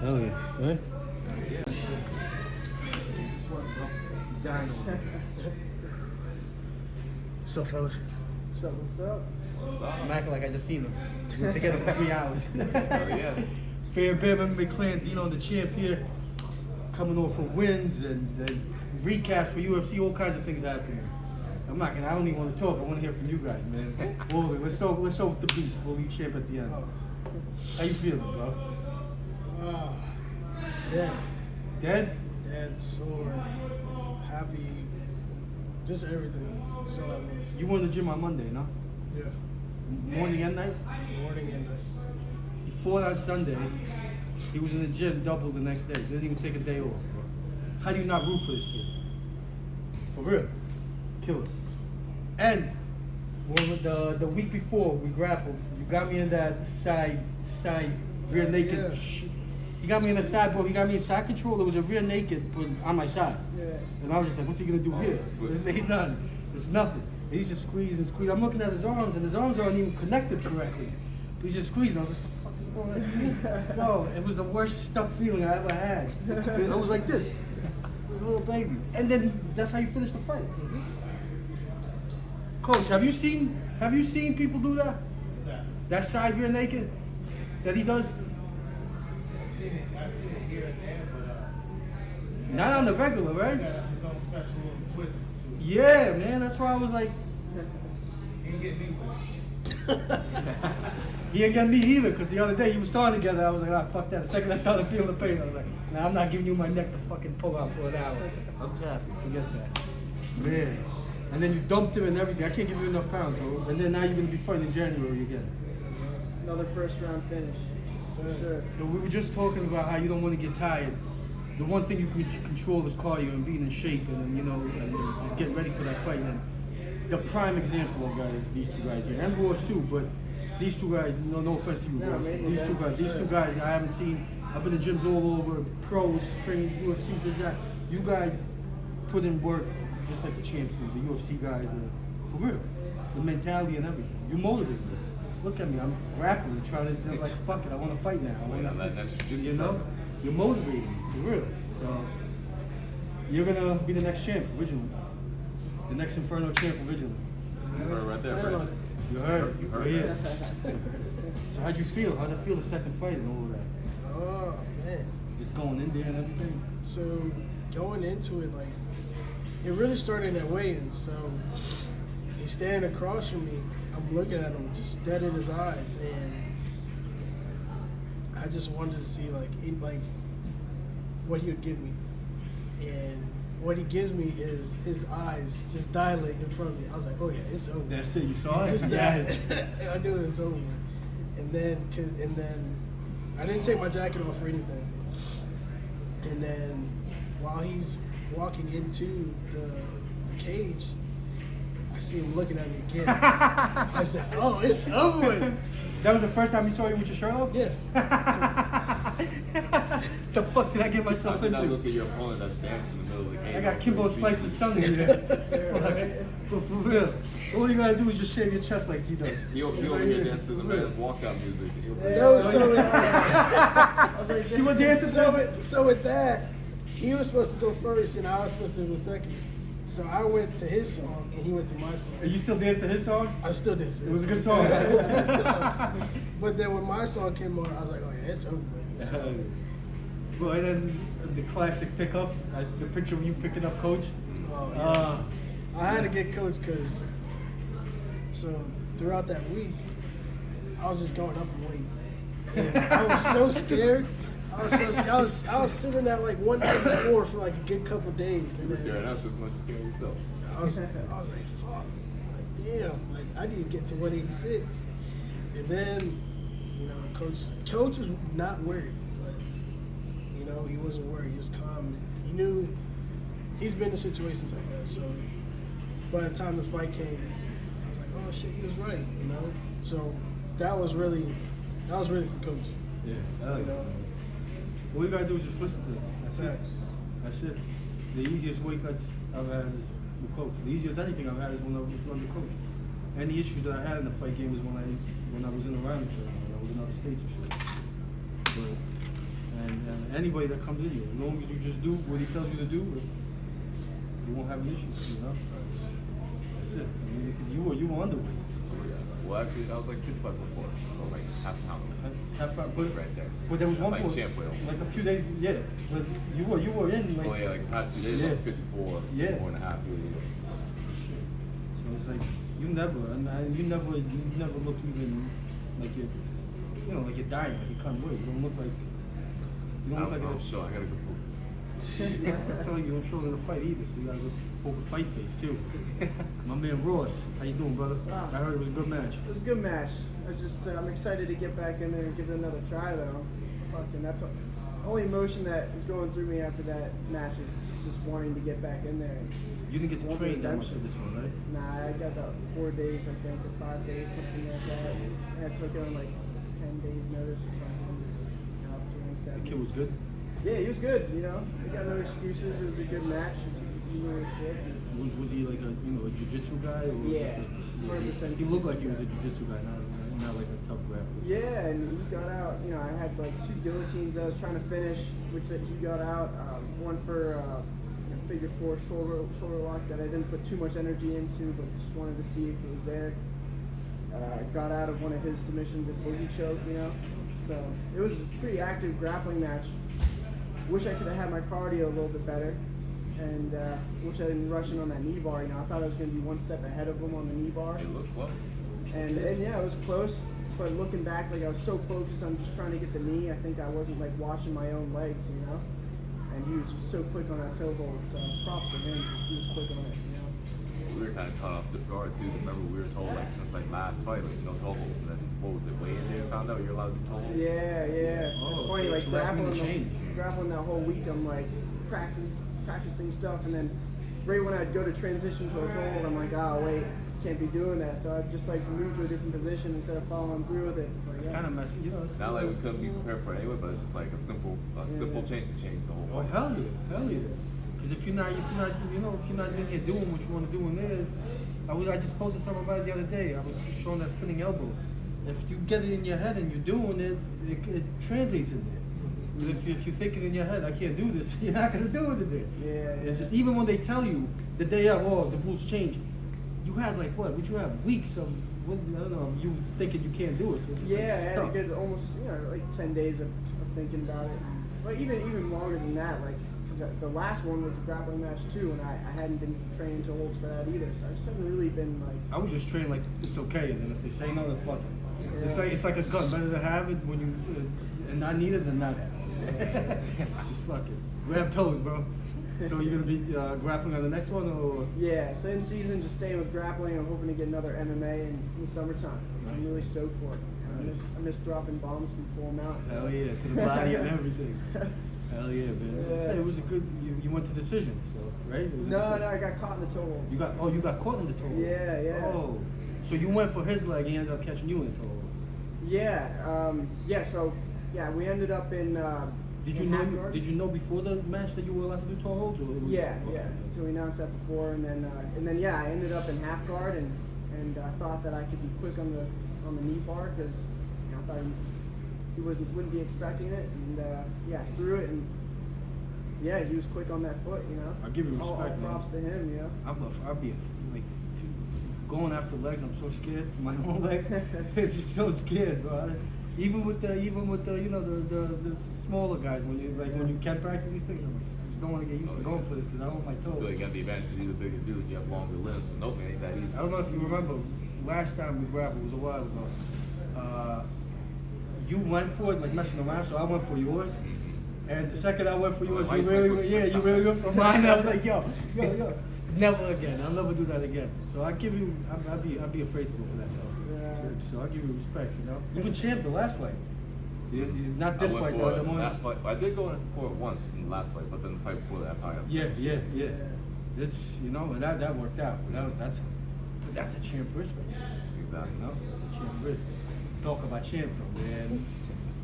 Hell yeah. Right? Dino. What's up, fellas? What's up? I'm acting like I just seen them. We were together for 3 hours. Oh yeah. Fan Bam MMA Clan, Dino and the Champ here. Coming off from wins and recaps for UFC, all kinds of things happening. I don't even want to talk. I want to hear from you guys, man. Wooly, let's start with the beast. Wooly Champ at the end. How you feeling, bro? Dead. Dead? Dead, sore, happy, just everything. Just all at once. You went to the gym on Monday, no? Yeah. Morning and night? Morning and night. He fought on Sunday. He was in the gym double the next day. Didn't even take a day off, bro. How do you not root for this kid? For real. Killer. And the week before we grappled, you got me in that side rear naked. Yeah. He got me in the side, bro. He got me in side control. There was a rear naked but on my side. Yeah. And I was just like, what's he gonna do here? This ain't nothing. It's nothing. And he's just squeezing. I'm looking at his arms, and his arms aren't even connected correctly. He's just squeezing. I was like, what the fuck is going on? No, it was the worst stuck feeling I ever had. I was like this. A little baby. And then that's how you finish the fight. Coach, have you seen people do that? What's that? That side rear naked that he does? I've seen it here and there, but Not on the regular, right? he got his own special little twist to it. Yeah, man. That's why I was like, He can get me with he didn't get me either, because the other day he was starting together. I was like, fuck that. The second I started feeling the pain, I was like, nah, I'm not giving you my neck to fucking pull out for an hour. I'm happy. Forget that. Man. And then you dumped him and everything. I can't give you enough pounds, bro. And then now you're going to be fighting in January again. Another first round finish. Sure. We were just talking about how you don't want to get tired. The one thing you could control is cardio and being in shape and and just getting ready for that fight. And the prime example of that is these two guys here. And Ross too, but these two guys, no offense to you, No, Ross. man, These two guys I haven't seen. I've been to gyms all over, pros, training, UFC, this, that. You guys put in work just like the champs do, the UFC guys, for real. The mentality and everything. You motivate me. Look at me, I'm grappling, trying to say like, fuck it, I want to fight now. That's jiu-jitsu. You know? You're motivating me, for real. So, you're going to be the next champ, originally. The next Inferno champ, originally. You heard right there, Plan bro. on it. You heard. You heard Yeah. So how'd you feel? How'd it feel the second fight and all of that? Oh, man. Just going in there and everything? So, going into it, like, it really started at weigh-ins. So, he's standing across from me. I'm looking at him, just dead in his eyes, and I just wanted to see, like what he would give me. And what he gives me is his eyes just dilate in front of me. I was like, oh yeah, it's over. That's it, you saw it? Just that. Yes. I knew it was over. And then I didn't take my jacket off or anything. And then while he's walking into the cage, I see him looking at me again. I said, oh, it's over with. That was the first time you saw you with your shirt off? Yeah. The fuck did I get myself I did not into? look at your opponent that's dancing in the middle of the cage. I got Kimbo Slice's son in here. For real. All you gotta do is just shave your chest like he does. He over here dancing to the man's walkout music. No, so I was like, You were dancing so with that, he was supposed to go first and I was supposed to go second. So I went to his song and he went to my song. Are you still dancing to his song? I still did. It was a good song. It was a good song. But then when my song came on, I was like, oh yeah, it's over with. So, Well, and then the classic pickup, the picture of you picking up Coach. oh, yeah. I had to get Coach because throughout that week, I was just going up in weight. And I was so scared. I was sitting at like 184 for like a good couple days. And You're then scared us just as much as scared yourself. I was like, fuck. Like, damn. Like, I need to get to 186. And then, Coach was not worried. But, he wasn't worried. He was calm. He knew he's been in situations like that. So by the time the fight came, I was like, oh shit, he was right. So that was really for Coach. Yeah. All you gotta do is just listen to it. That's it. The easiest weight cuts I've had is with Coach. The easiest anything I've had is when I was under Coach. And the issues that I had in the fight game was when I was in the round, when I was in other states and shit. And anybody that comes in here, as long as you just do what he tells you to do, you won't have an issue. You know, that's it. I mean, you were underweight. Well, actually, I was like 55 before, so like half a pound. Half pound, but right there. But there was That's one like point, champ weight almost. like a few days, yeah. But you were in like. So yeah, like the past 2 days, I was 54, Yeah. 4 and a half. Yeah. So it's like you never look even like like you're dying, like you can't wait. You don't look like I'm sure I gotta go poke. I feel like you don't show it in a fight either, so you gotta go poke a fight face too. My man Ross, how you doing, brother? Wow. I heard it was a good match. It was a good match. I'm excited to get back in there and give it another try though. Fucking, that's the only emotion that is going through me after that match is just wanting to get back in there. You didn't get to Want train that much redemption. for this one, right? Nah, I got about 4 days, I think, or 5 days, something like that. And I took it on like 10 days notice or something. Now up to The 27. kid was good. Yeah, he was good. You know, he got no excuses. It was a good match. He knew his shit. Was he like a jiu-jitsu guy? Or Yeah, just 100% he looked like he jiu-jitsu was a guy. jiu-jitsu guy, not like a tough grappler. Yeah, and he got out. You know, I had like 2 guillotines I was trying to finish, which he got out. One for figure 4 shoulder lock that I didn't put too much energy into, but just wanted to see if it was there. Got out of one of his submissions at boogie choke, you know. So it was a pretty active grappling match. Wish I could have had my cardio a little bit better, and wish I didn't rush in on that knee bar. You know, I thought I was going to be one step ahead of him on the knee bar. It looked close. And yeah, it was close. But looking back, like I was so focused on just trying to get the knee, I think I wasn't like watching my own legs, you know. And he was so quick on that toe hold, so props to him because he was quick on it, you know. We were kind of caught off the guard too. Remember, we were told like since like last fight, like no toe holds. And then what was it? Way in there, found out you're allowed to do toe holds. Yeah. Oh, It's funny, so like it's last minute change. grappling that whole week. I'm like practicing stuff, and then right when I'd go to transition to a toe hold, I'm like, oh wait, can't be doing that. So I'd just like move to a different position instead of following through with it. Like, It's yeah. kind of messy, you know. It's Not like we couldn't be prepared for it anyway, but it's just like a simple change to change the whole Oh fight. hell yeah. Because if you're not in here doing what you want to do in there, I just posted something about it the other day. I was showing that spinning elbow. If you get it in your head and you're doing it, it translates in there. But if you think it in your head, I can't do this, you're not gonna do it in there. Yeah. It's just even when they tell you the day of, oh, the rules change. You had like what? Would you have weeks of? I don't know. You thinking you can't do it. So it's just Yeah, like I had a stuck. good almost like 10 days of thinking about it. But even longer than that, like because the last one was a grappling match too, and I hadn't been training to holds for that either, so I just haven't really been like. I was just trained like it's okay, and then if they say no, then fuck it. Yeah. It's like a gun. Better to have it when you and not need it than not have it. Just fuck it. Grab toes, bro. So you're gonna be grappling on the next one, or Yeah, so in season, just staying with grappling. I'm hoping to get another MMA in the summertime. I'm Nice. really stoked for it. Nice. I miss dropping bombs from full mount. hell yeah, to the body and everything. Hell yeah, man. Yeah. Hey, it was a good. You went to decision, so right? It was a No, decision. I got caught in the toe hold. You got caught in the toe. Yeah. Oh, so you went for his leg, and he ended up catching you in the toe. Yeah. So we ended up in. Did in you half know? guard. Did you know before the match that you were allowed to do toe holds, or it was, Yeah. okay. So we announced that before, and then I ended up in half guard, and I thought that I could be quick on the knee bar because I thought he wouldn't be expecting it, and threw it, and he was quick on that foot, you know. I give you All respect, man. props to him, you know. I'd be like going after legs. I'm so scared for my own legs. It's just so scared, bro. Even with the the smaller guys, when you can't practice these things, I'm like, I just don't want to get used to going for this because I don't want my I feel toes. like you got the advantage to be the bigger dude. You have longer limbs, but nope, it ain't that easy. I don't know if you remember last time we grappled, it was a while ago. You went for it like messing around, so I went for yours. And the second I went for yours, Why you you really, went for yeah, first you time? really went for mine. I was like, yo, never again. I'll never do that again. So I give you, I'd be afraid to go for that toe. Yeah. So I give you respect, you know. Even Champ the last fight. Not this I went fight, for the it, one. that fight. I did go for it once in the last fight, but then the fight before that, that's how I got finished. Yeah. It's and that worked out. That's a Champ wrist, Exactly. you know. That's a Champ wrist. Talk about Champ though, man.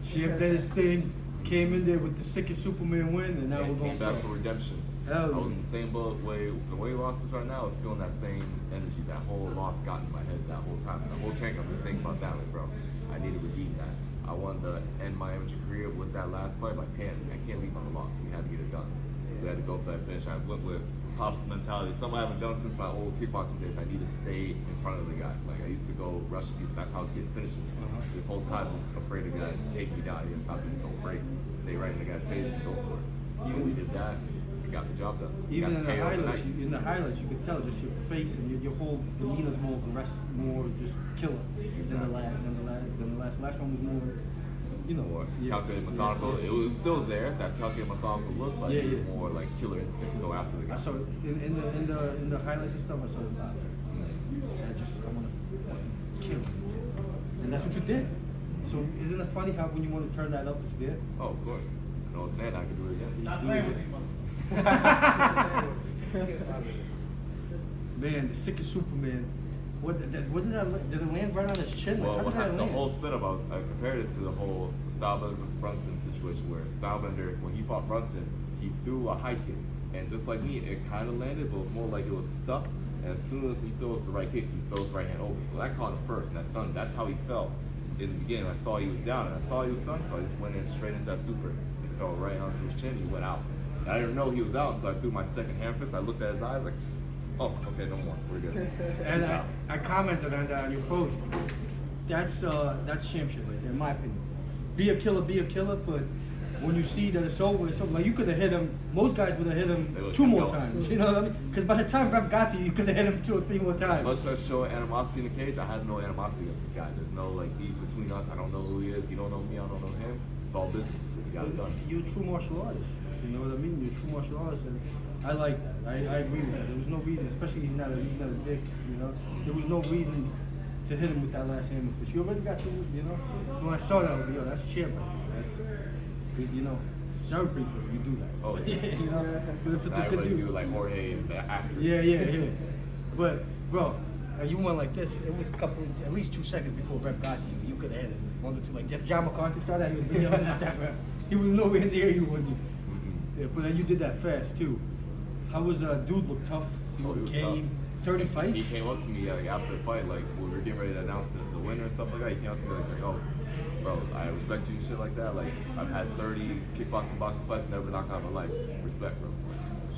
Champ did his thing, came in there with the sickest Superman win, and now we're And going came back for redemption. Hell I was yeah. in the same boat way. The way Ross is right now, I was feeling that same energy. That whole loss got in my head that whole time. And the whole training, I'm just thinking about that, like, bro, I need to redeem that. I wanted to end my amateur career with that last fight, but I can't leave on a loss. We had to get it done. We had to go for that finish. I went with Pop's mentality, something I haven't done since my old kickboxing days. I need to stay in front of the guy. Like, I used to go rush people. That's how I was getting finishes. This whole time I was afraid of guys to take me down. I need to stop being so afraid. Stay right in the guy's face and go for it. So we did that. We got the job done. Even in the highlights, you could tell just your face and your whole demeanor's more aggressive, more just killer. Than the last one was more, you know, more calculated, methodical. It was still there, that calculated, methodical look, but it was more like killer instinct to go after the guy. I saw it in the highlights and stuff. I saw it live. I want to kill, and that's what you did. So isn't it funny how when you want to turn that up, it's there? Oh, of course. I know it's there. I can do it again. Not playing with him. Man, the sickest Superman. What did it land right on his chin? Well, Like, what how did happened, that the land? whole setup, I compared it to the whole Stylebender versus Brunson situation where Stylebender, when he fought Brunson, he threw a high kick. And just like me, it kind of landed, but it was more like it was stuffed. And as soon as he throws the right kick, he throws the right hand over. So that caught him first, and that stunned him. That's how he fell in the beginning. I saw he was down, and I saw he was stunned, so I just went in straight into that super. It fell right onto his chin. He went out. And I didn't know he was out until I threw my second hand fist. I looked at his eyes like, oh, okay, no more. We're good. And I commented on that on your post. That's championship right there, in my opinion. Be a killer, but when you see that it's over, like you could have hit him. Most guys would have hit him 2 more times. You know what I mean? Because by the time Ref got to you, you could have hit him 2 or 3 more times. As much as I show animosity in the cage, I had no animosity against this guy. There's no like beef between us. I don't know who he is. He don't know me. I don't know him. It's all business. We got it done. You're a true martial artist. You know what I mean? You're a true martial artist, and I like that. I agree with that. There was no reason, especially he's not a dick. You know, there was no reason to hit him with that last hammer fist. You already got to, you know. So when I saw that, I was like, yo, that's Champ. That's good, you know. Certain people, you do that. Oh yeah. You know, but if it's I a good really dude, do like Jorge and Asker. yeah. But bro, you went like this. It was at least 2 seconds before Ref got to you. You could have hit it. 1 or 2. Like if John McCarthy saw that, he would be yelling at that Ref. He was nowhere near you when you. Yeah, but then you did that fast too. How was dude look tough? He was game. 30 fights. He came up to me like, after the fight, like when we were getting ready to announce the winner and stuff like that. He came up to me, he's like, "Oh, bro, I respect you and shit like that. Like I've had 30 boxing fights, never been knocked out in my life. Respect, bro."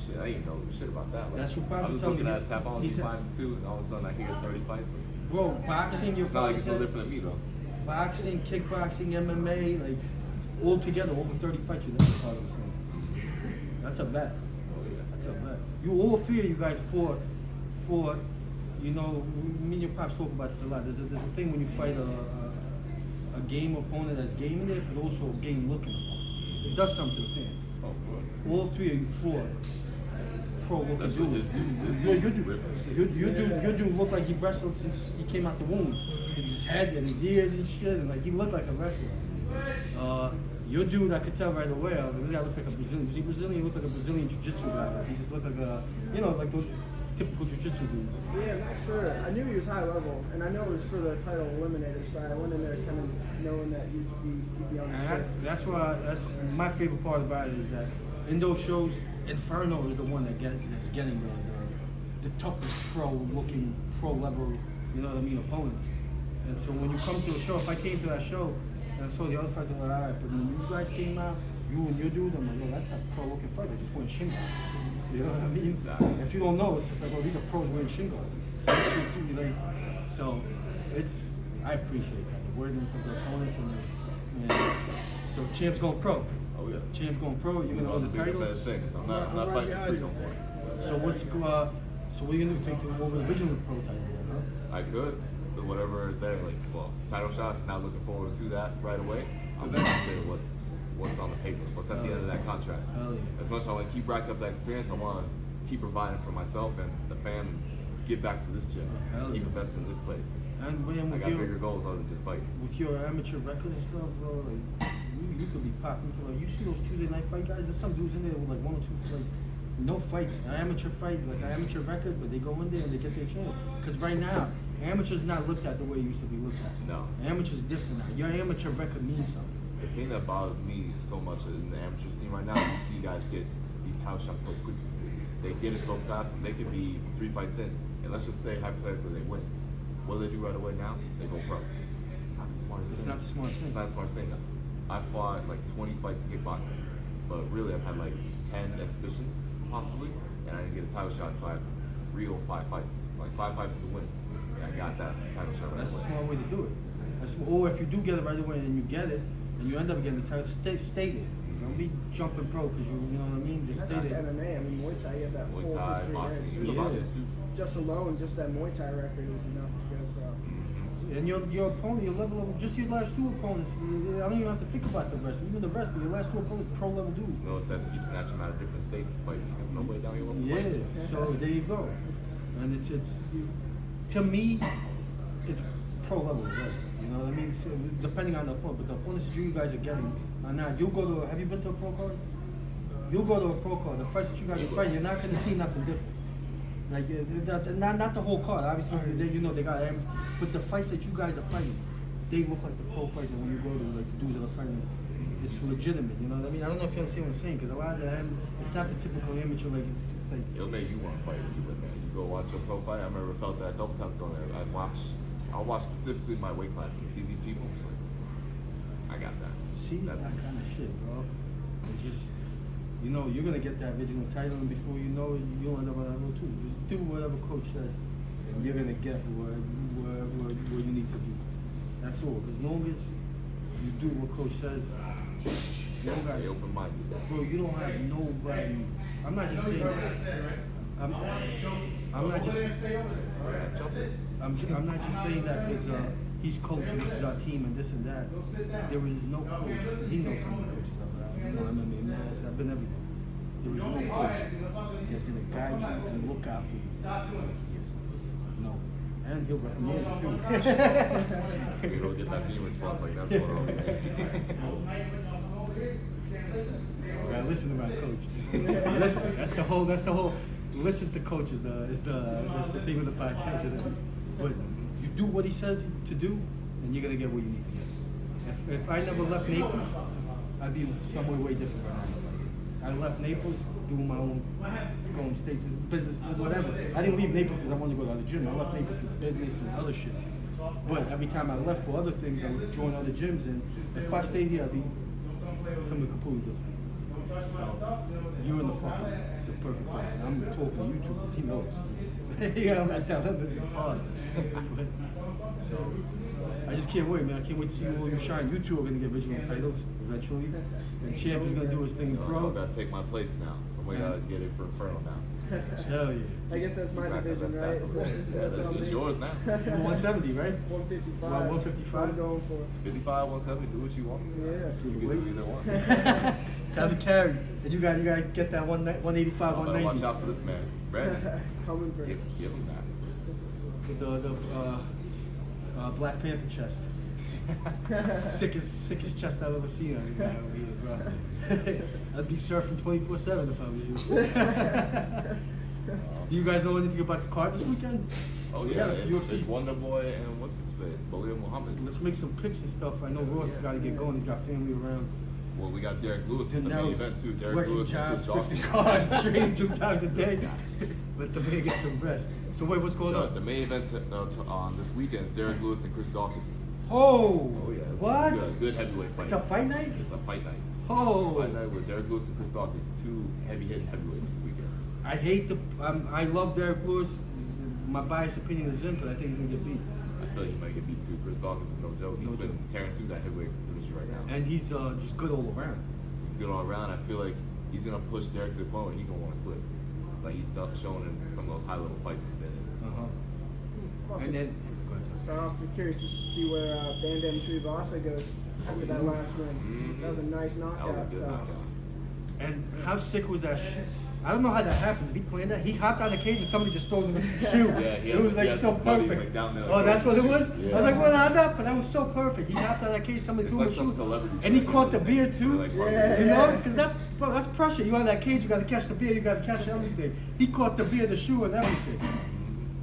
Shit, I ain't know shit about that. Like, That's what I Bob was was looking telling at me. Tapology He said- 5-2, and all of a sudden I hear 30 fights. Bro, boxing, your It's not like it's no said, different than me though. boxing, kickboxing, MMA, like all together, over 30 fights you never fought the same. That's a vet. Oh yeah. That's a vet. You all 3 of you guys fought, you know, me and your pops talk about this a lot. There's a thing when you fight a game opponent that's gaming it, but also a game looking opponent. It does something to the fans. Oh, of course. All 3 of you fought pro looking Especially dudes. his dude. Yeah, your dude looked like he wrestled since he came out the womb. His head and his ears and shit, and like he looked like a wrestler. Your dude, I could tell right away. I was like, this guy looks like a Brazilian. Was he Brazilian? He looked like a Brazilian jiu-jitsu guy. He just looked like a, you know, like those typical jiu-jitsu dudes. Yeah, I'm not sure. I knew he was high level, and I know it was for the title eliminator, so I went in there kind of knowing that he'd be on the And shit. that's my favorite part about it is that in those shows, Inferno is the one that's getting the toughest pro-looking, pro-level, you know what I mean, opponents. And so when you come to a show, if I came to that show and I saw the other fights, I'm like, all right, but when you guys came out, you and your dude, I'm like, yo, that's a pro-looking fight. They just wearing shin guards. You know what I mean? Exactly. If you don't know, it's just like, oh, these are pros wearing shin guards. So I appreciate that, the worthiness of the opponents and so Champ's going pro. Oh yes. Champ's going pro. You're gonna hold the bigger, title. better things. I'm not right fighting for behind free you. no more. So what are you gonna do? Take the over the original pro title? Huh? I could, but whatever is there, like, well, title shot, not looking forward to that right away. I'm gonna say what's on the paper, what's at the end of that contract. Hell yeah. As much as I want to keep racking up that experience, I want to keep providing for myself and the fam, give back to this gym, Hell keep yeah. investing in this place. And man, I got bigger goals other than just fighting. with your amateur record and stuff, bro, like you could be popping to like you see those Tuesday night fight guys. There's some dudes in there with like 1 or 2 like no fights, amateur fights, like an amateur record, but they go in there and they get their chance. Because right now, amateurs not looked at the way it used to be looked at. No. Amateurs different now. Your amateur record means something. The thing that bothers me so much in the amateur scene right now, you see guys get these title shots so quickly. They get it so fast, and they could be 3 fights in. And let's just say hypothetically they win. What do they do right away now? They go pro. It's not the smartest It's thing. not the smartest thing. It's not the smartest thing. I fought like 20 fights in kickboxing, but really I've had like 10 exhibitions possibly, and I didn't get a title shot until I had real 5 fights, like 5 fights to win. And I got that title shot right That's the away. smart way to do it. Or if you do get it right away and you get it, and you end up getting the title, stay there. Don't be jumping pro because you know what I mean. Just Not stay just there. MMA. I mean, Muay Thai. You have that Muay whole Thai, history boxing, there. even Yeah. boxing too. Just alone, just that Muay Thai record is enough to go pro. And your opponent, your level of just your last 2 opponents. I don't even have to think about the rest, even the rest. But your last 2 opponents, pro level dudes. Notice that they keep snatching them out of different states to fight because nobody down here wants to Yeah. fight. So there you go. And it's to me, it's pro level already. You know what I mean? So, depending on the opponent, but the opponents that you guys are getting are not. You'll go to. Have you been to a pro card? You'll go to a pro card. The fights that you guys are fighting, you're not going to see nothing different. Like not the whole card. Obviously, they got. But the fights that you guys are fighting, they look like the pro fights. And when you go to like the dudes that are fighting, it's legitimate. You know what I mean? I don't know if you understand what I'm saying because a lot of them, it's not the typical amateur like just like. It'll make you want to fight when you win, man. You go watch your pro fight. I remember felt that a couple times going there. I'll watch specifically my weight class and see these people. It's like, I got that. See That's that kind of shit, bro. It's just, you know, you're gonna get that regional title, and before you know it, you'll end up on level 2. Just do whatever coach says, and you're gonna get where you need to be. That's all. As long as you do what coach says, you don't got, Stay open-minded. bro. You don't have nobody. I'm not just saying that. I'm not just. I'm not just saying that because he's coaching. This is our team and this and that. There is no coach. He knows how many coaches I've had. You know, MMA mass. I've been everywhere. There is no coach that's gonna guide you and look out for you. Like he is. No, and he'll recommend you too. So you don't get that mean response like that's going on. Man. You gotta listen to my coach. Listen. That's the whole. Listen to coach is the thing with the podcast. But you do what he says to do, and you're gonna get what you need to get. If I never left Naples, I'd be somewhere way different right now. I left Naples doing my own, going state to business, whatever. I didn't leave Naples because I wanted to go to the gym. I left Naples for business and other shit. But every time I left for other things, I would join other gyms. And if I stayed here, I'd be somewhere completely different. So you're in the perfect place. And I'm talking to you two because he knows. Yeah, I'm not telling him this is fun. So I just can't wait, man. I can't wait to see all you shine. You two are gonna get regional titles eventually, and Champ is gonna do his thing in I pro. gotta take my place now. Somebody gotta get it for Inferno now. Hell yeah. I guess that's my division, right? It's yours now. You're 170, right? 155. Well, 155? I'm going for. 55, 170, do what you want. Yeah. You can do either one. Got the carry. And you gotta get that 185, I better 190. watch out for this man. Brandon, Coming for give him that. The Black Panther chest. sickest chest I've ever seen on a guy over here, bro. I'd be surfing 24/7 if I was you. Do you guys know anything about the card this weekend? Oh yeah, UFC. it's Wonder Boy and what's his face, Belil Muhammad. Let's make some picks and stuff. I know Ross has got to get going. He's got family around. Well, we got Derek Lewis in the main event too. Derek Working Lewis and jobs, Chris Dawson. fixing cars, training 2 times a day. Let the man get some rest. So wait, what's going on? The main event on this weekend is Derek Lewis and Chris Dawkins. Oh, Yeah, it's what? Good heavyweight fight. It's a fight night? It's a fight night. Oh. Fight night with Derek Lewis and Chris Dawkins, 2 heavy-hitting heavyweights this weekend. I hate I love Derek Lewis. My biased opinion is him, but I think he's gonna get beat. I feel like he might get beat too. Chris Dawkins is no joke. He's No been joke. tearing through that heavyweight division right now. And he's just good all around. He's good all around. I feel like he's gonna push Derek to the point where he's gonna want to quit. Like he's shown in some of those high-level fights he's been in. And then, So I'm also curious just to see where Bam Bam Tuivasa goes after that last win. That was a nice That knockout. was a good So. knockout. and how sick was that shit? I don't know how that happened. Did he plan that? He hopped out of the cage and somebody just throws him in the shoe. Yeah, It was like so buddies, perfect. like, down there, Oh, that's what it was? Yeah. I was like, well, not that, but that was so perfect. He hopped out of the cage, somebody It's threw like him some in the shoe. celebrity And he shit. caught the beer too. Like, You know? Because that's pressure. You out of that cage, you got to catch the beer, you got to catch everything. He caught the beer, the shoe, and everything.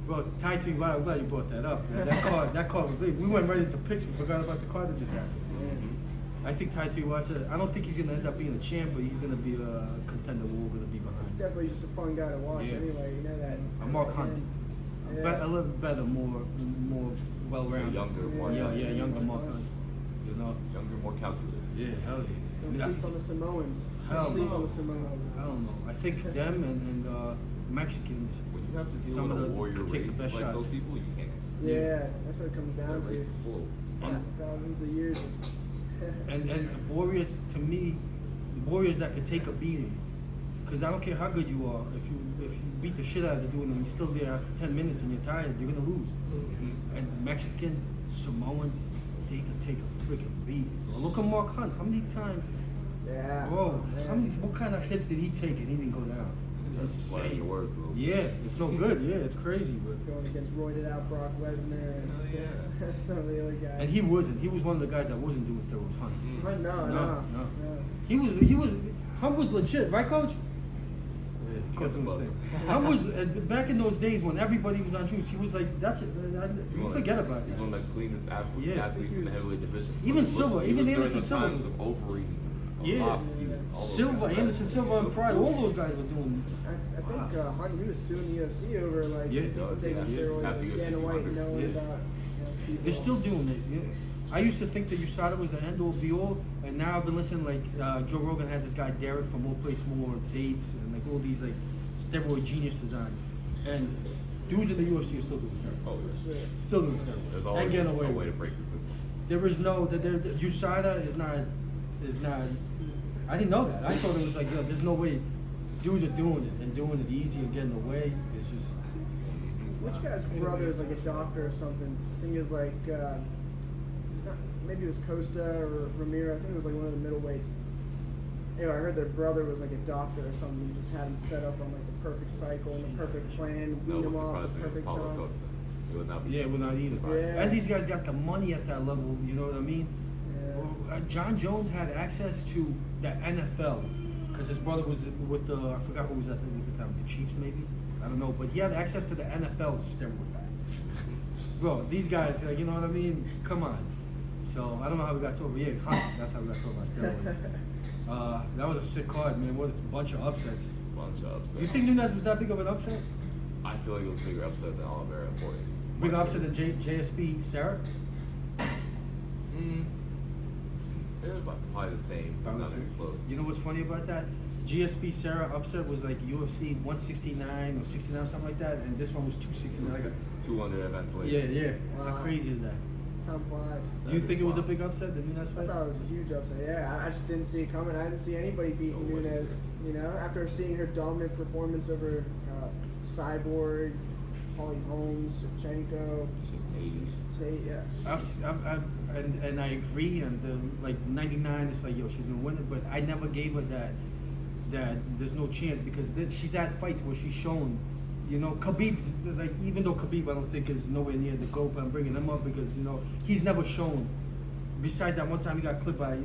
Bro, Tai Chi, wow, I'm glad you brought that up. Man. That card was big. We went right into picks. We forgot about the card that just happened. I think Tai Tuivasa, I don't think he's going to end up being a champ, but he's going to be a contender we're all going to be behind. Definitely just a fun guy to watch Yeah. anyway. You know that. Mark Hunt. a little better, more well-rounded. Younger, more younger, more, you know. Younger, more calculated. Yeah, hell yeah. Don't sleep on the Samoans. Hell Don't sleep no. on the Samoans. I don't know. I think them and Mexicans. When you have to deal Some with of a the- warrior could take the race best like shots. those people, you can't. Yeah, that's what it comes down That to. race is full. Thousands of years. And warriors, to me, warriors that could take a beating. Because I don't care how good you are, if you beat the shit out of the dude and you're still there after 10 minutes and you're tired, you're gonna lose. Mm-hmm. And Mexicans, Samoans, they could take a freaking beating. Bro. Look at Mark Hunt. How many times? Yeah. Bro, man. what kind of hits did he take and he didn't go down? It's That's slang insane. your words, though. Yeah, it's no good. Yeah, it's crazy, but. Going against roided out Brock Lesnar and some of the other guys. And he wasn't. He was one of the guys that wasn't doing steroids. Hunt. Hunt, no. No. He was. Hunt was legit, right, Coach? Yeah, Coach the was buzzer. saying. Hunt was back in those days when everybody was on juice. He was like, that's it. You forget about He's that. one of the cleanest athletes in the heavyweight division. Even Silva, He even was during Anderson the Silva. times of overeating. Yeah. Arlovsky, all those Silva, guys. Anderson Silva, and Pride, all those guys were doing. I think Hunt, he was suing the UFC over like Yeah. people taking Yeah. steroids, After like UFC Dana White 200. knowing Yeah. about people. They're still doing it. Yeah. I used to think that USADA was the end all be all, and now I've been listening. Like Joe Rogan had this guy Derek from More Place More Dates, and like all these like steroid geniuses on, and dudes in the UFC are still doing steroids. Oh, yeah. Still doing steroids. There's And always getting just away a with way it. to break the system. There is no that USADA is not. I didn't know that. I thought it was like, yo, there's no way. Dudes are doing it and doing it easy and getting away. It's just. Which guy's brother is like a doctor or something? I think it was like maybe it was Costa or Ramiro. I think it was like one of the middleweights. Anyway, I heard their brother was like a doctor or something. He just had him set up on like the perfect cycle and the perfect plan, No, wean what him off surprised the me was perfect Paulo time. Costa. It would not be Yeah, we're not either. surprising. Yeah. And these guys got the money at that level, you know what I mean? Yeah. John Jones had access to the NFL because his brother was with the, I forgot who was at the time, the Chiefs maybe? I don't know, but he had access to the NFL steroid bag. Bro, these guys, you know what I mean? Come on. So, I don't know how we got to it, but yeah, Hunt, that's how we got to it about steroids. That was a sick card, man. What a bunch of upsets. Bunch of upsets. You think Nunes was that big of an upset? I feel like it was a bigger upset than Oliveira and Poirier. Big Much upset bigger. than JSP Sarah? It was probably the same, but not even close. You know what's funny about that? GSP Sarah upset was like UFC 169 or 69 something like that, and this one was 269. Like, 200 events later. yeah, yeah. Wow. How crazy is that? Time flies. Do you That think is it was a wild. big upset? The Nunes I fight? thought it was a huge upset. Yeah, I just didn't see it coming. I didn't see anybody beating Nobody Nunes. did. You know, after seeing her dominant performance over Cyborg, Holly Holmes, Shevchenko, Shit's age. Tate. Yeah. And I agree, and like 99, it's like, yo, she's gonna win it, but I never gave her that there's no chance because she's had fights where she's shown, you know, Khabib, like, even though Khabib I don't think is nowhere near the GOAT, but I'm bringing him up because, you know, he's never shown, besides that one time he got clipped by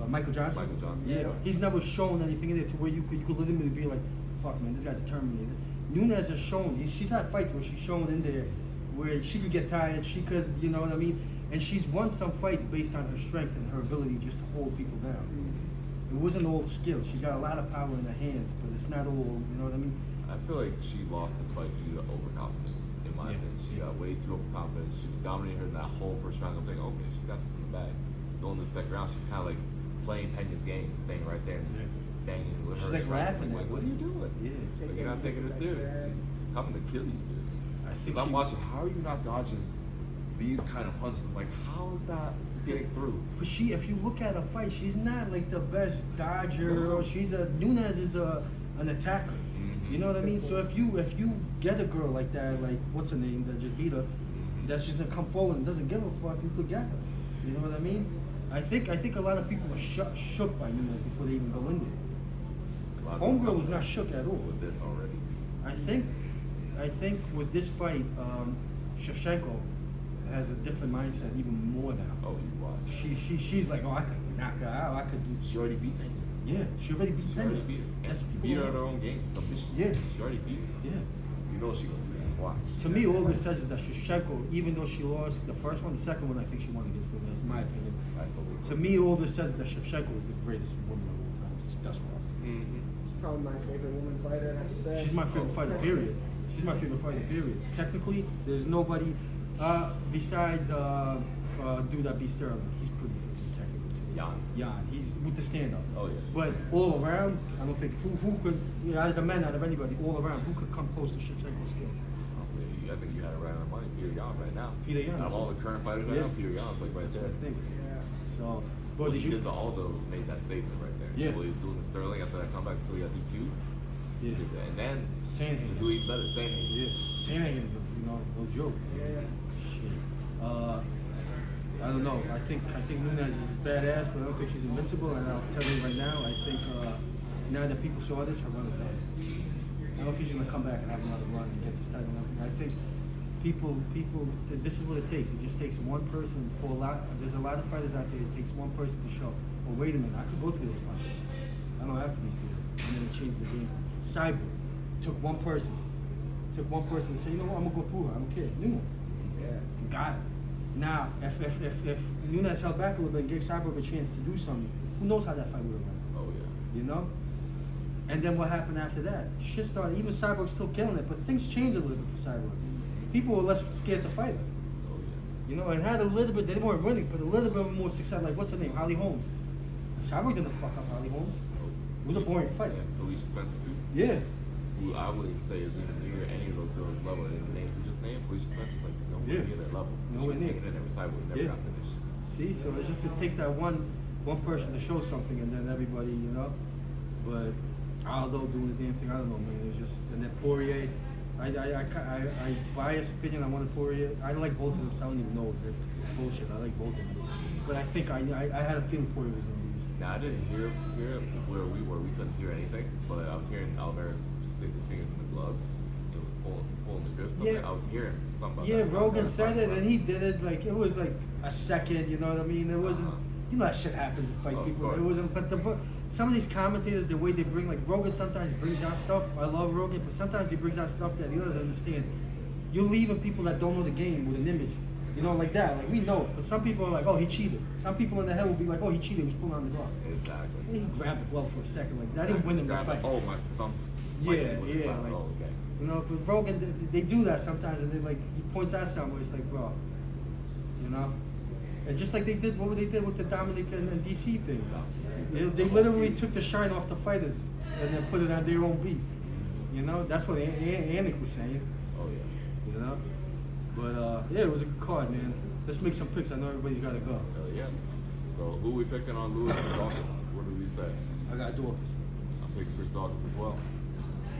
Michael Johnson. Michael Johnson. Yeah, he's never shown anything in there to where you could legitimately be like, fuck, man, this guy's a Terminator. Nunes has shown, she's had fights where she's shown in there where she could get tired, she could, you know what I mean? And she's won some fights based on her strength and her ability just to hold people down. It wasn't all skill. She's got a lot of power in her hands, but it's not all, you know what I mean? I feel like she lost this fight due to overconfidence, in my opinion. She got way too overconfident. She was dominating her in that whole first round. I'm thinking, okay, she's got this in the bag. Going to the second round, she's kind of like playing Pena's game, staying right there and just banging with She's her. like strike. laughing Like, at what are her. you doing? Yeah. Like, you're not taking her serious. She's coming to kill you, dude. I think Because I'm she- watching, how are you not dodging these kind of punches? I'm like, how is that getting through? But if you look at her fight, she's not like the best dodger. No. Nunes is an attacker. You know what I mean? So if you get a girl like that, like what's her name that just beat her, that's just gonna come forward and doesn't give a fuck, you could get her. You know what I mean? I think a lot of people are shook by Nunes before they even go in there. A lot of people Homegirl was come not shook at all. with this already. I think with this fight, Shevchenko has a different mindset, even more now. Oh, you watch. She's like, oh, I could knock her out. I could do. She already beat Pena. Yeah, she already beat She Pena. already beat her. That's And people beat her don't- at her own game. Submissions. Yeah. She already beat her. Yeah. You know she gonna beat her. Watch. To me, all this says is that Shevchenko, even though she lost the first one, the second one I think she won against Nunes, in my opinion. I still think so. To me, all this says is that Shevchenko is the greatest woman of all time. Thus far. Mm-hmm. She's probably my favorite woman fighter. I have to say. She's my favorite fighter. Period. She's my favorite fighter, period. Technically, there's nobody besides dude that beat Sterling. He's pretty freaking technical too. Jan. He's with the stand-up. Oh, yeah. But all around, I don't think who could, out of the men, out of anybody, all around, who could come close to Shevchenko's skill? Honestly, I think you had it right on the money. Peter Yan right now. Peter Yan. Out of all the current fighters right Yeah. now, Peter Yan's like right That's there. what I think. Yeah. So, What but he did you? did to Aldo made that statement right there. Yeah. What he was doing to Sterling after that comeback until he got DQ'd. Yeah. Did that. And then Sandhagen. to do even better, Sandhagen. Yeah. Sandhagen's no joke. Yeah. Shit. I don't know. I think Nunes is badass, but I don't think she's invincible. And I'll tell you right now, I think now that people saw this, her run is done. I don't think she's gonna come back and have another run and get this title. I think people. This is what it takes. It just takes one person for a lot. There's a lot of fighters out there. It takes one person to show. Oh, wait a minute, I could go through those punches. I don't have to be scared. And then it changed the game. Cyborg took one person. To say, you know what, I'm gonna go through her. I don't care. Nunes. Yeah. Got it. Now, if Nunes held back a little bit and gave Cyborg a chance to do something, who knows how that fight would have went? Oh, yeah. You know? And then what happened after that? Shit started. Even Cyborg's still killing it, but things changed a little bit for Cyborg. People were less scared to fight her. Oh, yeah. You know, and had a little bit, they weren't winning, but a little bit more success. Like, what's her name? Holly Holmes. Cyborg didn't fuck up Holly Holmes. It was a boring fight. And Felicia Spencer, too. Yeah. Who I wouldn't even say is even near any of those girls' level. And the names we just named, Felicia Spencer's like nowhere near their level. She Nowhere was near. hanging in every Cyborg, never got finished. See, so it takes that one person to show something, and then everybody, you know. But Aldo doing the damn thing, I don't know, man. It was just, and then Poirier. I biased opinion. I wanted Poirier. I like both of them, so I don't even know. It's bullshit. I like both of them, but I think I had a feeling Poirier was gonna lose. Now, I didn't hear where we were. We couldn't hear anything, but I was hearing Oliver stick his fingers in the gloves. It was pulling the grips. Yeah. I was hearing something about Yeah, that. Rogan said it, and he did it like it was like a second. You know what I mean? It wasn't. You know that shit happens in fights. Of People. It course. wasn't. But some of these commentators, the way they bring, like Rogan sometimes brings out stuff. I love Rogan, but sometimes he brings out stuff that he doesn't understand. You're leaving people that don't know the game with an image. You know, like that. Like we know it, but some people are like, oh, he cheated. Some people in the head will be like, oh, he cheated. He was pulling on the glove. Exactly. And he grabbed the glove for a second. Like that didn't win him the fight. Oh, my thumb slightly Yeah, with the yeah, side. like- Oh, okay. You know, but Rogan, they do that sometimes, and they like he points out something where it's like, bro, you know, and just like they did what they did with the Dominic and DC thing. They literally took the shine off the fighters and then put it on their own beef. You know, that's what Anik was saying. Oh, yeah. You know, but yeah, it was a good card, man. Let's make some picks. I know everybody's got to go. Hell yeah. So, who we picking on Lewis and Daukaus? What did we say? I got Daukaus. I'm picking Chris Daukaus as well.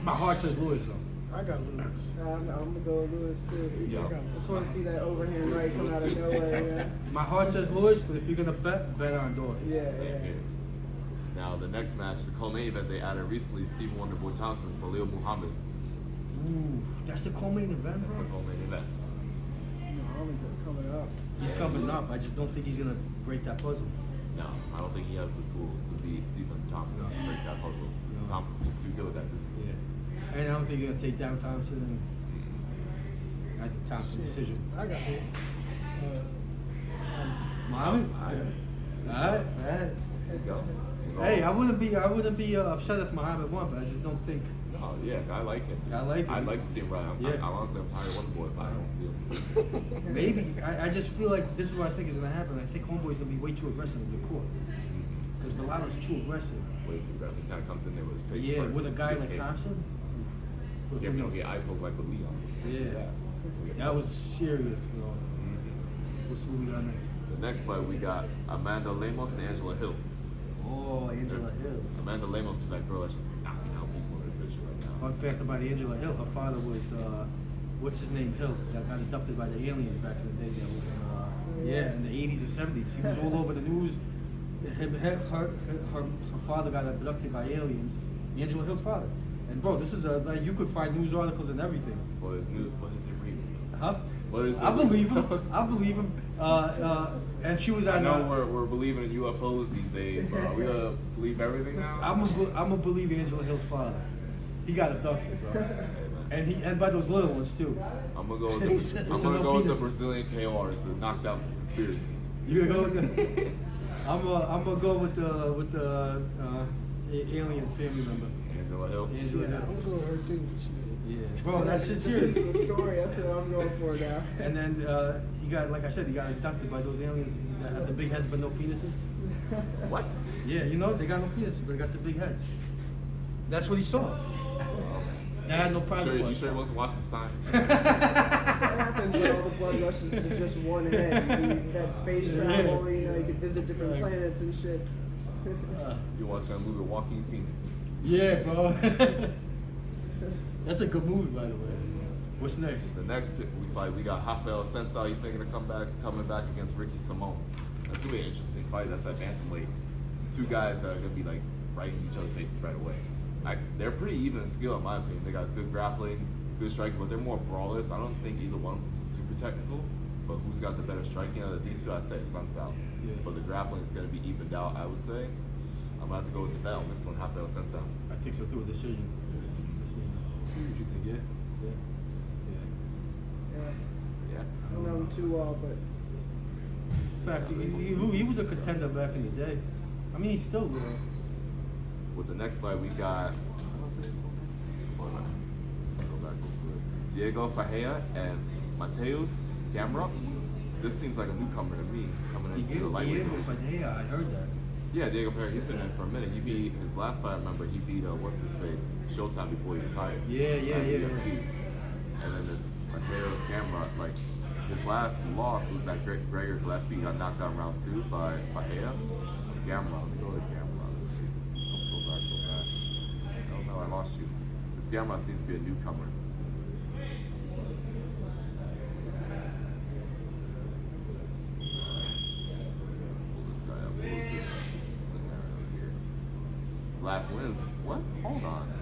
My heart says Lewis though. I got Lewis. I'm gonna go with Lewis too. Yeah. I just want to see that overhand right come out of Two. nowhere. My heart says Lewis, but if you're gonna bet on Daukaus. Yeah. Same Yeah. here. Now, the next match, the co-main event they added recently, Stephen Wonderboy Thompson with Khalil Muhammad. Ooh, that's the co-main event, That's the bro. co-main event. Muhammad's coming up. He's coming up. I just don't think he's gonna break that puzzle. No, I don't think he has the tools to beat Stephen Thompson and break that puzzle. No. Thompson's just too good at that distance. And I don't think he's gonna take down Thompson. And I think Thompson decision. I got hit. Muhammad. Yeah. All right. There you go. Hey, I wouldn't be upset if Muhammad won, but I just don't think. Oh yeah, I like him. I like him. I'd like to see him run. Yeah. I'm honestly tired of Wonderboy, but I don't see him. Maybe I just feel like this is what I think is gonna happen. I think Homeboy's gonna be way too aggressive in the court because Bilal's too aggressive. Way too aggressive. He kind of comes in there with his face Yeah, first. with a guy gets like hit. Thompson. If you don't get eye poke like with Leon. Yeah. That was serious, bro. What's what we got next? The next fight we got Amanda Lemos and Angela Hill. Oh, Angela Hill. Amanda Lemos is that girl that's just knocking out people in the division right now. Fun fact about Angela Hill, her father was, what's his name, Hill, that got abducted by the aliens back in the day. That was, in the 80s or 70s. He was all over the news. Her father got abducted by aliens. Angela Hill's father. And bro, this is like you could find news articles and everything. What is news? What is it reading? Huh? What is it? I believe him. I believe him. And she was I on. know we're believing in UFOs these days, but are we gonna believe everything now? I'm gonna believe Angela Hill's father. He got abducted, bro. Hey, man. And he by those little ones too. I'm gonna go with He the, said I'm the gonna go with the penises. Brazilian KO artist who knocked out the conspiracy. You gonna go with the? I'm gonna go with the alien family member. Angela Hill. Angela Yeah, Hill. I'm going with her too. Yeah, bro, that's just serious. the story. That's what I'm going for now. And then he got, like I said, he got abducted by those aliens that have the big heads but no penises. What? Yeah, you know, they got no penises, but they got the big heads. That's what he saw. They had no private You parts. sure he wasn't watching Science? That's what happens when all the blood rushes to just one head. You got space travel, you know, you could visit different Right. planets and shit. You're watching a movie, Walking Phoenix. Yeah, bro. That's a good movie, by the way. What's next? The next pick we fight, we got Rafael Sensao. He's making a comeback, coming back against Ricky Simone. That's gonna be an interesting fight. That's at bantamweight. Two guys that are gonna be like right in each other's faces right away. They're pretty even in skill in my opinion. They got good grappling, good striking, but they're more brawlers. I don't think either one of them is super technical. But who's got the better striking out of these two? I say Sensao. Yeah. But the grappling is gonna be evened out. I would say. I'm gonna have to go with the vet on this one, Rafael Sensao. I think so too. Decision. What you think? Yeah. Yeah. Yeah. I don't know him too well, but Back, he was a contender back in the day. I mean, he's still real. With the next fight, we got. How do I say his full name? Hold on. Go back real quick. Diego Ferreira and Mateus Gamrot. This seems like a newcomer to me coming into the lightweight division. I heard that. Yeah, Diego Ferreira. He's been in for a minute. He beat his last fight. I remember he beat what's his face Showtime before he retired. Yeah. UFC. And then this Mateus Gamrot, like his last loss was that Gregor Gillespie got knocked out in round 2 by Ferreira. Gamrot. Let me go to Gamrot. Let's see. Go back. No, I lost you. This Gamrot seems to be a newcomer. Pull this guy up. What is this scenario here? His last wins. What? Hold on.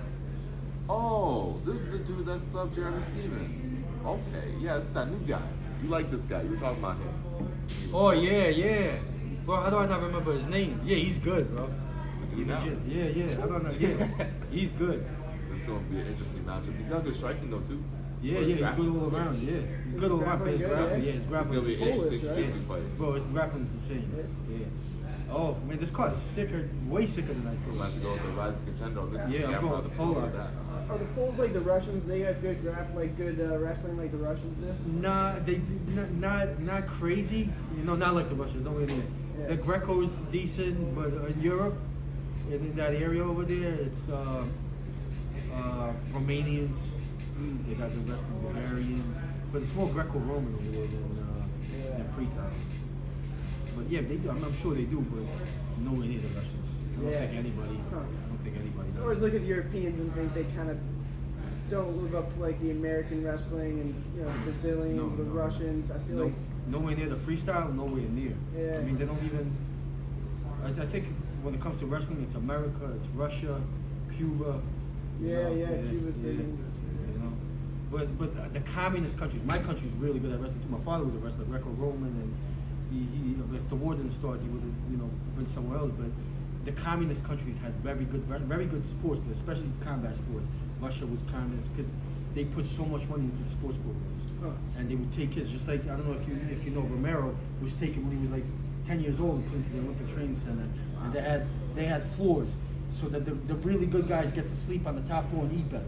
Oh, this is the dude that subbed Jeremy Stevens. Okay, yeah, it's that new guy. You like this guy. You were talking about him. Oh yeah. Bro, how do I not remember his name? Yeah, he's good, bro. He's He's out. legit. Yeah. I don't know. Yeah, he's good. This is going to be an interesting matchup. He's got good striking, though, too. Yeah, But his he's good grappling's all sick. around. Yeah, he's His good all around. But his grappling grappling, good, yeah, his It's going to grappling be is an interesting right? jiu-jitsu fight. Bro, his grappling is insane. Yeah. Oh man, this card is sicker, way sicker than I I'm going to thought. have to go with the Rise contender on this. Yeah, I'm going with the Polar. with that. are the Poles like the Russians? They got good good wrestling like the Russians do. Nah, they not crazy. You know, not like the Russians. Nowhere near. Yeah. The Greco's decent, but in Europe, in that area over there, it's Romanians. They got the wrestling Bulgarians, but it's more Greco-Roman over there than freestyle. But yeah, they do. I'm sure they do, but nowhere near the Russians. I don't Yeah. think anybody. Huh. I don't think anybody I does. always look at the Europeans and think they kind of don't live up to like the American wrestling and Brazilians, the No. Russians. I feel like Nowhere near the freestyle, nowhere near. Yeah. I mean, they don't even. I think when it comes to wrestling, it's America, it's Russia, Cuba. Cuba's big. You know, but the communist countries, my country's really good at wrestling too. My father was a wrestler, Greco-Roman, and he if the war didn't start, he would have been somewhere else. But the communist countries had very good sports, but especially combat sports. Russia was communist because they put so much money into the sports programs, and they would take kids. Just like I don't know if you know Romero was taken when he was like 10 years old and put into the Olympic Training Center, and they had floors so that the really good guys get to sleep on the top floor and eat better.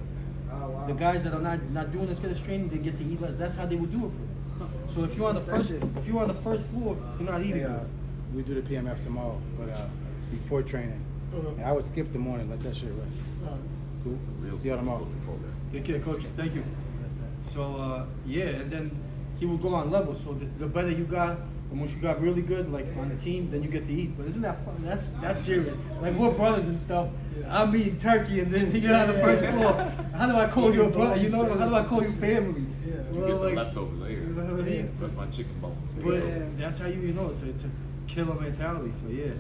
Oh wow. The guys that are not doing as good as training, they get to eat less. That's how they would do it for them. So if you're on the first floor, you're not eating good. We do the PMF tomorrow, but before training. And I would skip the morning, let that shit rest. Cool. Real See y'all tomorrow. simple program. Good kid, coach. Thank you. So and then he would go on levels. So the better you got, and once you got really good, like on the team, then you get to eat. But isn't that fun? That's serious. Like we're brothers and stuff. I'm eating turkey, and then you're on the first floor. How do I call you a brother? You know, how do I call you family? Yeah. You Well, get the like- leftovers later. You know what I mean? That's my chicken bones. But that's how you know it's a killer mentality. So yeah.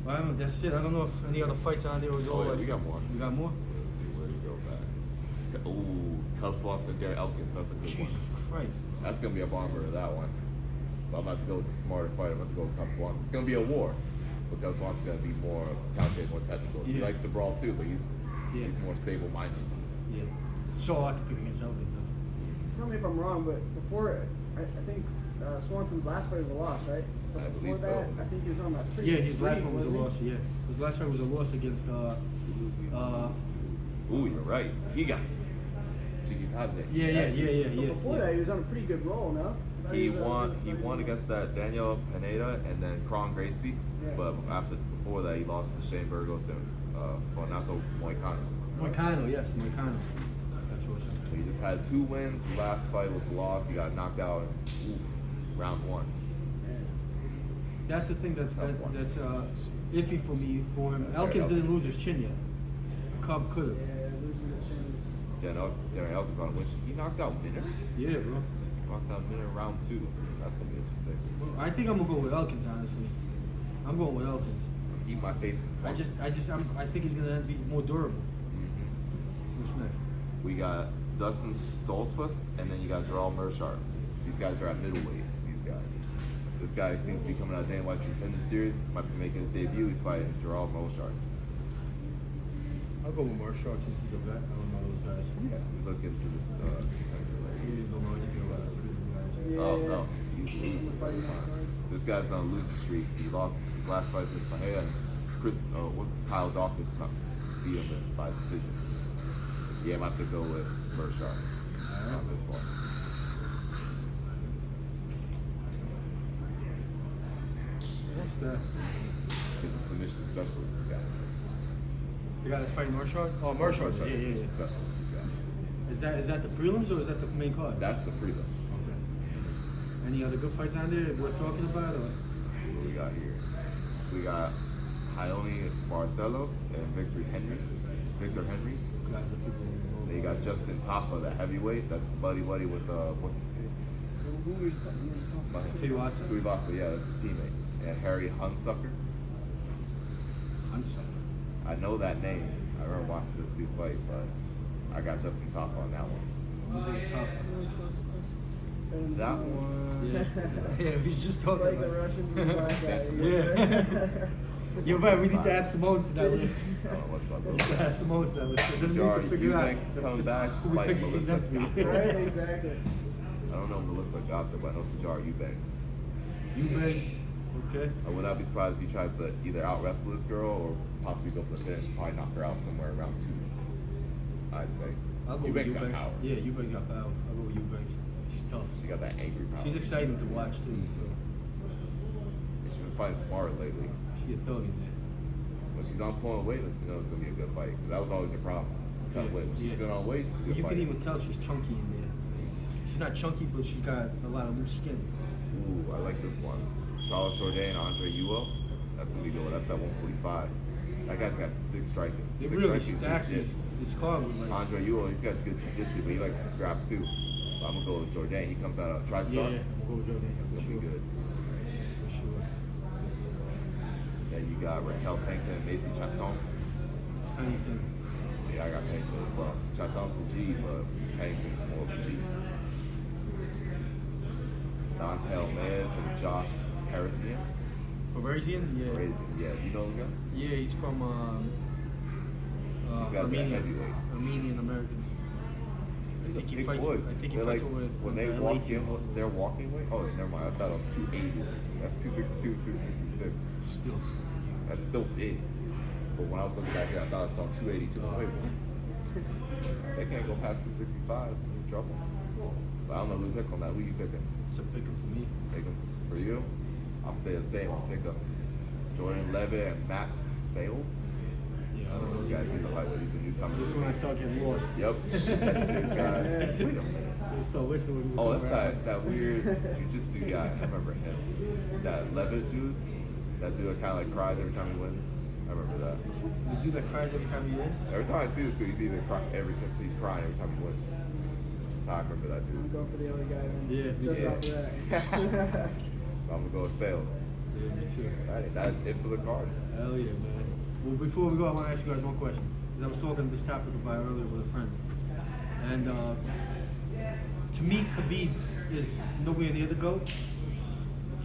But I don't know, that's it. I don't know if any other fights on there was all. Oh, yeah, like- we got more. You got more? Let's see where to go back. Ooh, Cub Swanson, Derek Elkins. That's a good one. Jesus Christ. That's gonna be a bomber of that one. But I'm about to go with the smarter fighter. I'm about to go with Cub Swanson. It's gonna be a war. But Cub Swanson's gonna be more calculated, more technical. He Yeah. likes to brawl too, but he's more stable minded. Yeah. So hard to pick against Elvis though. Tell me if I'm wrong, but before I think Swanson's last fight was a loss, right? But I before believe so. that, I think he was on that Yeah, his last one was a loss. Yeah, his last fight was a loss against Ooh, you're right. Giga. Chikikaze. But before that, he was on a pretty good roll, no? I thought He was on a won against that Daniel Pineda and then Kron Gracie, Yeah. but before that he lost to Shane Burgos and Renato Moicano. Moicano, yes, Moicano. That's what it's He just had 2 wins. The last fight was a loss. He got knocked out in round 1. That's the thing that's Tough one. iffy for me for him. Elkins didn't lose his chin yet. Cobb could have. Yeah, losing the chance. Darren Elkins on which he knocked out Minner. Yeah, bro. Knocked out Minner in round 2. That's gonna be interesting. Well, I think I'm gonna go with Elkins, honestly. I'm going with Elkins. Keep my faith in Swanson. I think he's gonna be more durable. Mhm. What's next? We got Dustin Stoltzfus and then you got Gerald Mershaw. These guys are at middleweight. These guys. This guy seems to be coming out of Dana White's Contender Series. Might be making his debut. He's fighting Gerald Mershaw. I'll go with Marshall since he's a vet. I don't know those guys. Yeah, we look into this contender right He here. don't know anything about the guys. Oh no, he's losing. Fighting cards. This guy's on a losing streak. He lost his last fight against Mahia and Kyle Daukaus beat him by decision. Yeah, I'm have to go with Mershaw on this one. What's that? He's a submission specialist, this guy. The guy that's fighting Marshall? Oh, Marshall. Yeah. Submission specialist, this guy. Is that the prelims or is that the main card? That's the prelims. Okay. Any other good fights on there worth talking about? Or? Let's see what we got here. We got Ione Barcelos and Victor Henry. Guys that people don't Then know. you got Justin Taffa, the heavyweight. That's buddy with what's his face? Who were you talking about? Tuivasa. Tuivasa, yeah, that's his teammate. And Harry Hunsucker. I know that name. I remember watching this dude fight, but I got Justin Taffa on that one. That one. Yeah, we just talking Like the about Russians and the black guy. Yeah. You're right, we need to add Simone to that list. What's my We need to add Simone to that list. Then we Sajari can figure out Eubanks is coming if back, who we fighting pick Melissa next week. Gato. Right, exactly. I don't know Melissa Gato, but I know Sajari Eubanks. Eubanks, okay. I would not be surprised if he tries to either out wrestle this girl or possibly go for the finish. Probably knock her out somewhere around 2. I'd say. I'll go Eubanks with got Eubanks. power. Yeah, Eubanks got power. I'll go with Eubanks. She's tough. She got that angry power. She's exciting to watch too. So She's been fighting smart lately. she a thug in there. When she's on point weight, you know it's gonna be a good fight. 'Cause that was always a problem. Cut weight. When she's Yeah. good on weight, she's a good You fighter. can even tell she's chunky in there. She's not chunky, but she's got a lot of loose skin. Ooh, I like this one. Charles Jourdain and Andre Ewell. That's gonna be good. That's at 145. That guy's got 6 striking. They 6 really striking stacked jiu-jitsu. this card with like. Andre Ewell, he's got good jiu-jitsu, but he likes to scrap too. But I'm gonna go with Jourdain. He comes out of TriStar. Yeah, we'll go with Jordan. That's gonna for be sure. good. For sure. Then you got Raquel Pennington and Macy Chasson. Anything. Yeah, I got Pennington as well. Chasson's a G, but Pennington's more of a G. Dontel Mays and Josh Parisian. Bavarian? Yeah. Parisian, yeah. You know those guys? Yeah, he's from These guys are Armenian. heavyweight. Armenian American. I think he Big fights. boys. I think he They're fights like, with when they the LA walk team. in, they're walking weight. Oh, never mind. I thought it was 280 or something. That's 262, 266. Still. That's still big. But when I was looking back here, I thought I saw 282. Wait, what? They can't go past 265. In trouble. But I don't know who you pick on that. Who you picking? It's a pick 'em for me. Pick them for you. I'll stay the same. I'll pick up Jordan Levitt and Matt Sales. Yeah, I don't know those guys in the lightweight. These are newcomers. This is when I start getting lost. Yep. This guy. Wait a minute. Let's start whistling. Oh, that's that weird jiu-jitsu guy. I remember him. That Levitt dude. That dude that kind of like cries every time he wins. I remember that. The dude that cries every time he wins. Every time I see this dude, he's either he's crying every time he wins. That's how I remember that I'm dude. going for the other guy then. Yeah, me Just too. off of that. So I'm gonna go with Sales. Yeah, me too. Alright, that is it for the card. Hell yeah, man. Well, before we go, I want to ask you guys one question. Because I was talking this topic about earlier with a friend. And to me, Khabib is nowhere near the GOAT.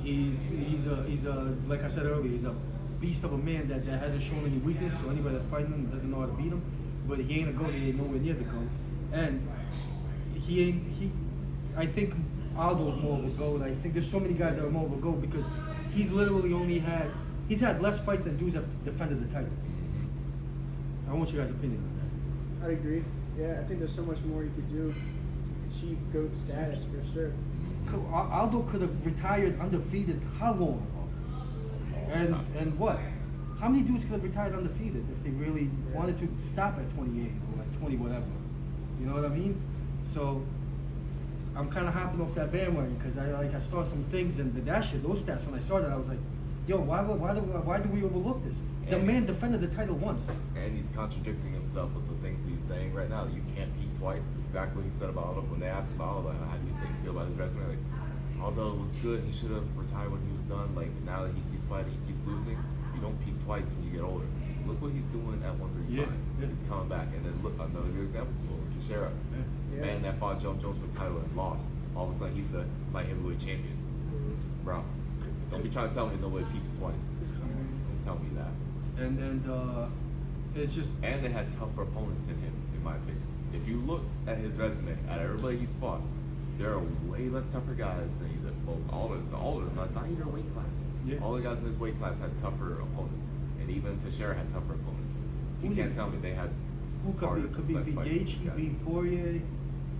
He's a like I said earlier, he's a beast of a man that hasn't shown any weakness. So anybody that's fighting him doesn't know how to beat him. But he ain't a GOAT. He ain't nowhere near the GOAT. And I think Aldo's more of a GOAT. I think there's so many guys that are more of a GOAT because he's literally he's had less fights than dudes have defended the title. I want you guys' opinion on that. I'd agree. Yeah, I think there's so much more you could do to achieve GOAT status for sure. Aldo could have retired undefeated how long ago? And what? How many dudes could have retired undefeated if they really wanted to stop at 28 or like 20 whatever? You know what I mean? So I'm kind of hopping off that bandwagon because I saw some things and those stats when I saw that I was like, yo, why do we overlook this? The man defended the title once. And he's contradicting himself with the things he's saying right now. You can't peak twice. Exactly what he said about Aldo. When they asked him about Aldo, how do you feel about his resume? Like, although it was good, he should have retired when he was done. Like, now that he keeps fighting, he keeps losing. You don't peak twice when you get older. Look what he's doing at 135. Yeah. He's coming back. And then look, another good example, Chery. Man that fought Jones for the title and lost. All of a sudden, he's the light heavyweight champion. Bro, don't be trying to tell me nobody peaks twice. Don't tell me that. And it's just. And they had tougher opponents than him, in my opinion. If you look at his resume, at everybody he's fought, there are way less tougher guys than either. All of them, not even a weight class. Yeah. All the guys in this weight class had tougher opponents, and even Chery had tougher opponents. You can't tell me they had. Who could be Gaethje, he beat Poirier.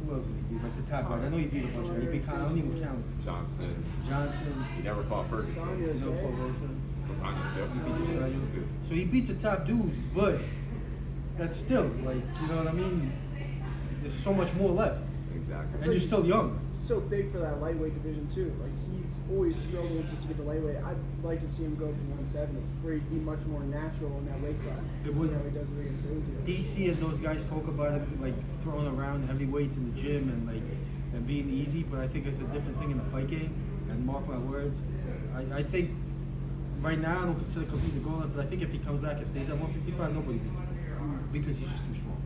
Who else did he beat? Like the top guys. I know he beat a bunch of them. He beat Conor. I don't even count. Johnson. He never fought Ferguson. You know, fought Rosen. Dos Anjos, yeah. He beat Dos Anjos too. So he beats the top dudes, but that's still like, you know what I mean? There's so much more left. Exactly. And you're still young. He's so big for that lightweight division too. Like he's always struggled just to get the lightweight. I'd like to see him go up to 170, where he'd be much more natural in that weight class. See how he does it against Ozio. DC and those guys talk about it like throwing around heavyweights in the gym and being easy, but I think it's a different thing in the fight game. And mark my words, I think right now I don't consider Khabib the goal, but I think if he comes back and stays at 155, nobody beats him because he's just too strong.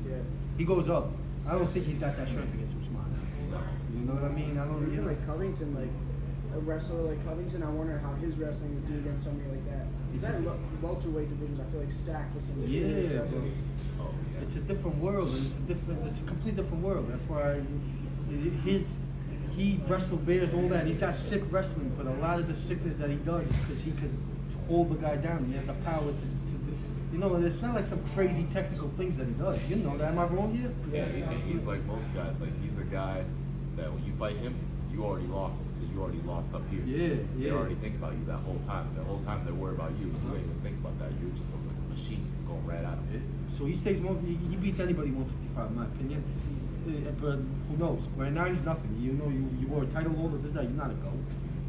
Yeah. He goes up. I don't think he's got that strength against Usman. No. You know what I mean? I don't. Even like Covington, like a wrestler like Covington, I wonder how his wrestling would do against somebody like that. That welterweight division, I feel like stacked with some serious wrestlers. Oh, yeah. It's a different world. It's a complete different world. That's why he wrestled bears, all that. He's got sick wrestling, but a lot of the sickness that he does is because he could hold the guy down. He has the power to you know, it's not like some crazy technical things that he does. You know that. Am I wrong here? Yeah, he's like most guys. Like he's a guy that when you fight him, you already lost because you already lost up here. Yeah. They already think about you that whole time. The whole time they worry about you. You ain't even think about that. You're just a machine going right at him. So he stays more. He beats anybody 155 in my opinion. But who knows? Right now he's nothing. You know, you were a title holder. This that. You're not a GOAT.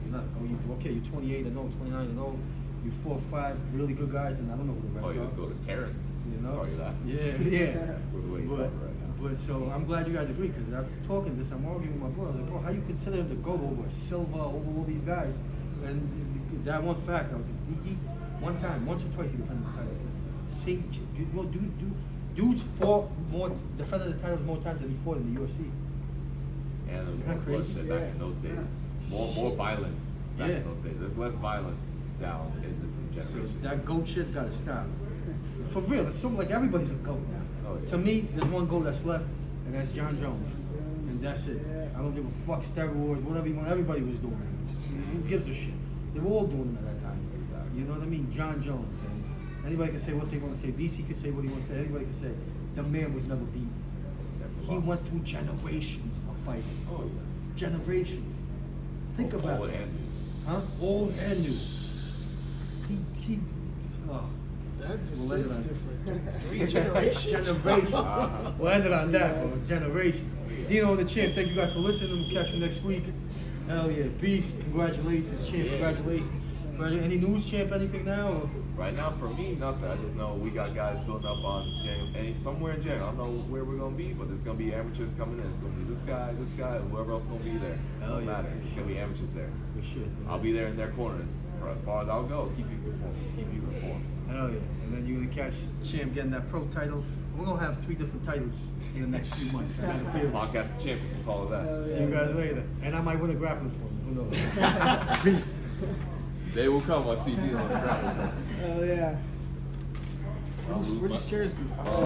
You're not a GOAT. You're 28 and 0, 29 and 0. You 4 or 5 really good guys, and I don't know who the rest are. Oh, you'll go to Terrence. You know? Call you that. Yeah. What are you talking right now? But so I'm glad you guys agree because I was talking this. I'm arguing with my bro. I was like, bro, how you consider him the GOAT over Silva, over all these guys? And that one fact, I was like, he once or twice he defended the title. Dudes fought more, defended the titles more times than he fought in the UFC. And there was Isn't more that crazy? bloodshed back in those days. More violence back in those days. There's less violence down in this new generation. So that GOAT shit's gotta stop. For real, it's so like everybody's a GOAT now. Oh, yeah. To me, there's one GOAT that's left, and that's John Jones. And that's it. I don't give a fuck, steroids, whatever everybody was doing. Just, who gives a shit? They were all doing it at that time. Exactly. You know what I mean? John Jones. And anybody can say what they want to say. DC can say what he wants to say. Anybody can say. The man was never beat. He went through generations of fighting. Oh, yeah. Generations. Think about old it. and new. Huh? Old and new. He That just We'll end sits it on- different. 3 generations. Generations. We'll end it on that, bro. Generations. Dino and the Champ, thank you guys for listening. We'll catch you next week. Hell yeah. Beast, congratulations, Champ. Congratulations. Any news, Champ? Anything now? Or? Right now, for me, nothing. I just know we got guys building up on January, somewhere in January. I don't know where we're gonna be, but there's gonna be amateurs coming in. It's gonna be this guy, whoever else gonna be there. Hell Don't yeah. matter. There's gonna be amateurs there. Good shit. I'll be there in their corners. For as far as I'll go, keep you informed. Hell yeah. And then you're gonna catch Champ getting that pro title. We're gonna have 3 different titles in the next few months. I got a feeling. Podcast of Champions, we call it that. See you guys later. And I might win a grappling tournament. Who knows? Peace. They will come. I see you on the ground. Oh yeah. I'll lose Where my- does chairs go?